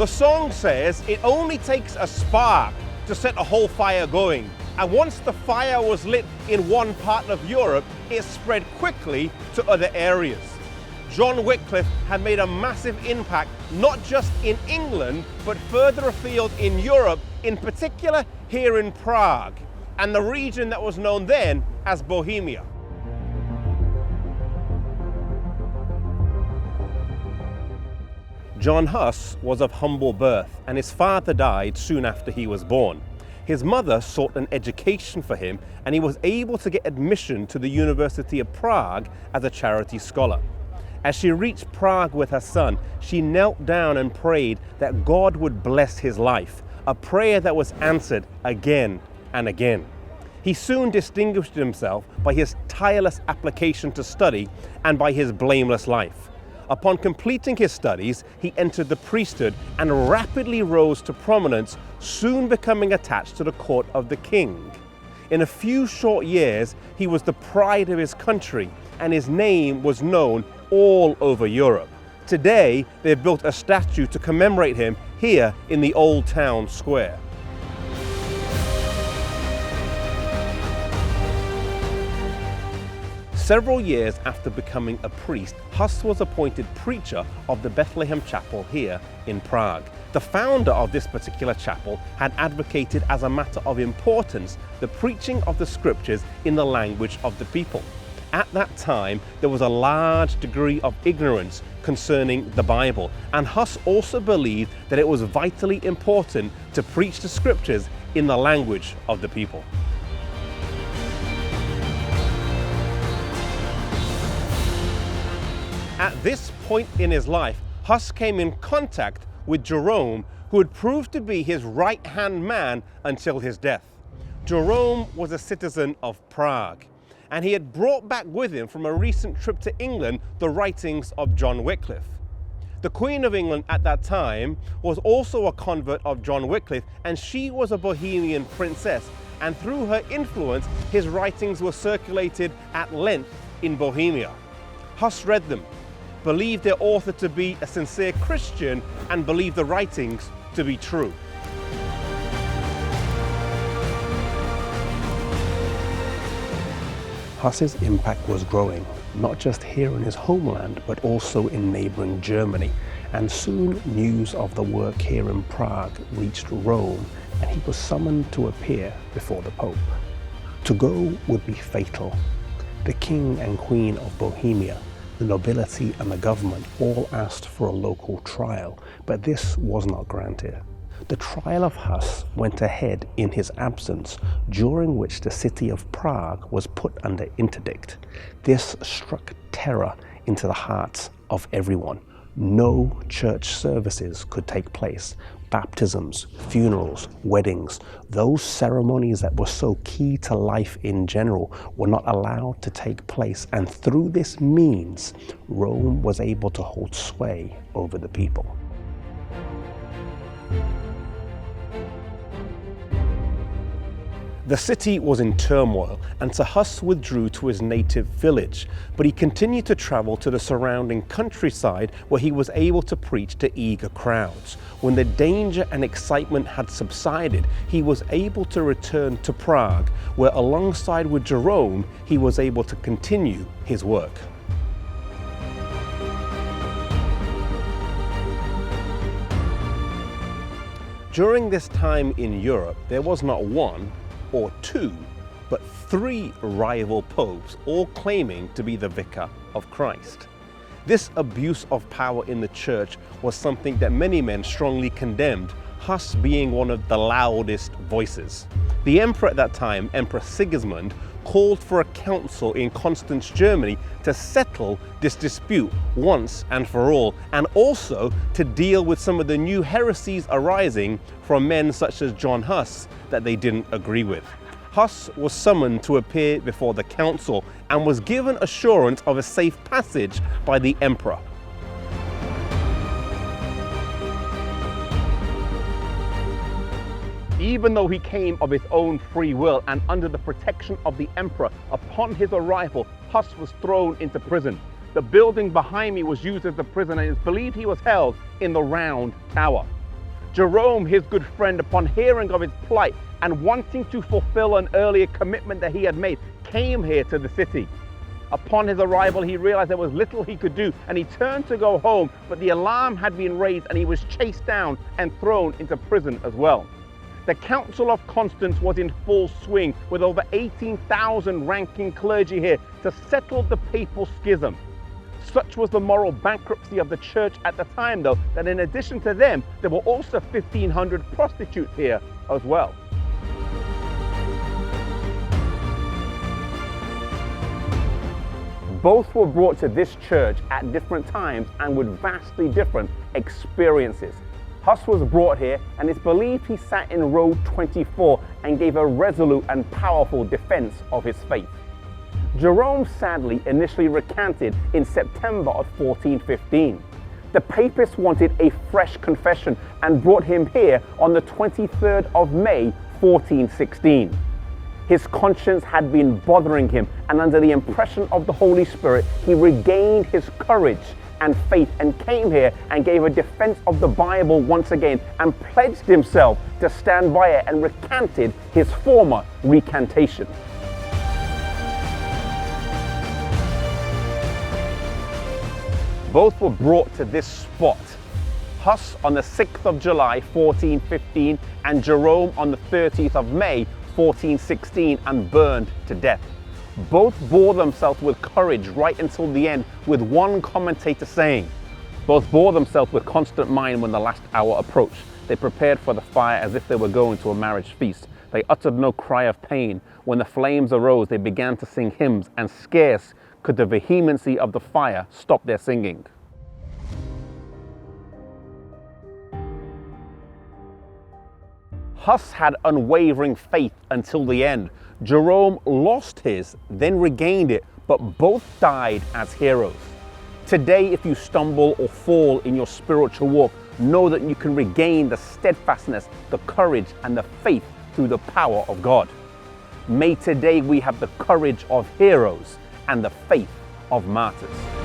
The song says it only takes a spark to set a whole fire going. And once the fire was lit in one part of Europe, it spread quickly to other areas. John Wycliffe had made a massive impact, not just in England, but further afield in Europe, in particular here in Prague, and the region that was known then as Bohemia. John Huss was of humble birth, and his father died soon after he was born. His mother sought an education for him, and he was able to get admission to the University of Prague as a charity scholar. As she reached Prague with her son, she knelt down and prayed that God would bless his life, a prayer that was answered again and again. He soon distinguished himself by his tireless application to study and by his blameless life. Upon completing his studies, he entered the priesthood and rapidly rose to prominence, soon becoming attached to the court of the king. In a few short years, he was the pride of his country, and his name was known all over Europe. Today, they've built a statue to commemorate him here in the Old Town Square. Several years after becoming a priest, Huss was appointed preacher of the Bethlehem Chapel here in Prague. The founder of this particular chapel had advocated as a matter of importance the preaching of the scriptures in the language of the people. At that time, there was a large degree of ignorance concerning the Bible, and Huss also believed that it was vitally important to preach the scriptures in the language of the people. At this point in his life, Huss came in contact with Jerome, who would prove to be his right-hand man until his death. Jerome was a citizen of Prague, and he had brought back with him from a recent trip to England the writings of John Wycliffe. The Queen of England at that time was also a convert of John Wycliffe, and she was a Bohemian princess, and through her influence, his writings were circulated at length in Bohemia. Huss read them, believed their author to be a sincere Christian, and believed the writings to be true. Huss's impact was growing, not just here in his homeland, but also in neighboring Germany. And soon news of the work here in Prague reached Rome, and he was summoned to appear before the Pope. To go would be fatal. The King and Queen of Bohemia, the nobility and the government all asked for a local trial, but this was not granted. The trial of Huss went ahead in his absence, during which the city of Prague was put under interdict. This struck terror into the hearts of everyone. No church services could take place. Baptisms, funerals, weddings, those ceremonies that were so key to life in general were not allowed to take place, and through this means, Rome was able to hold sway over the people. The city was in turmoil, and so Huss withdrew to his native village, but he continued to travel to the surrounding countryside where he was able to preach to eager crowds. When the danger and excitement had subsided, he was able to return to Prague, where alongside with Jerome, he was able to continue his work. During this time in Europe, there was not one or two, but three rival popes, all claiming to be the vicar of Christ. This abuse of power in the church was something that many men strongly condemned, Huss being one of the loudest voices. The emperor at that time, Emperor Sigismund, called for a council in Constance, Germany to settle this dispute once and for all, and also to deal with some of the new heresies arising from men such as John Huss that they didn't agree with. Huss was summoned to appear before the council and was given assurance of a safe passage by the emperor. Even though he came of his own free will and under the protection of the emperor, upon his arrival, Huss was thrown into prison. The building behind me was used as a prison, and it's believed he was held in the Round Tower. Jerome, his good friend, upon hearing of his plight and wanting to fulfill an earlier commitment that he had made, came here to the city. Upon his arrival, he realized there was little he could do, and he turned to go home, but the alarm had been raised and he was chased down and thrown into prison as well. The Council of Constance was in full swing, with over 18,000 ranking clergy here to settle the papal schism. Such was the moral bankruptcy of the church at the time, though, that in addition to them, there were also 1,500 prostitutes here as well. Both were brought to this church at different times and with vastly different experiences. Huss was brought here, and it's believed he sat in row 24 and gave a resolute and powerful defense of his faith. Jerome sadly initially recanted in September of 1415. The papists wanted a fresh confession and brought him here on the 23rd of May 1416. His conscience had been bothering him, and under the impression of the Holy Spirit, he regained his courage and faith and came here and gave a defense of the Bible once again and pledged himself to stand by it and recanted his former recantation. Both were brought to this spot. Huss on the 6th of July 1415 and Jerome on the 30th of May 1416 and burned to death. Both bore themselves with courage right until the end, with one commentator saying, both bore themselves with constant mind when the last hour approached. They prepared for the fire as if they were going to a marriage feast. They uttered no cry of pain. When the flames arose, they began to sing hymns, and scarce could the vehemency of the fire stop their singing. Huss had unwavering faith until the end. Jerome lost his, then regained it, but both died as heroes. Today, if you stumble or fall in your spiritual walk, know that you can regain the steadfastness, the courage, and the faith through the power of God. May today we have the courage of heroes and the faith of martyrs.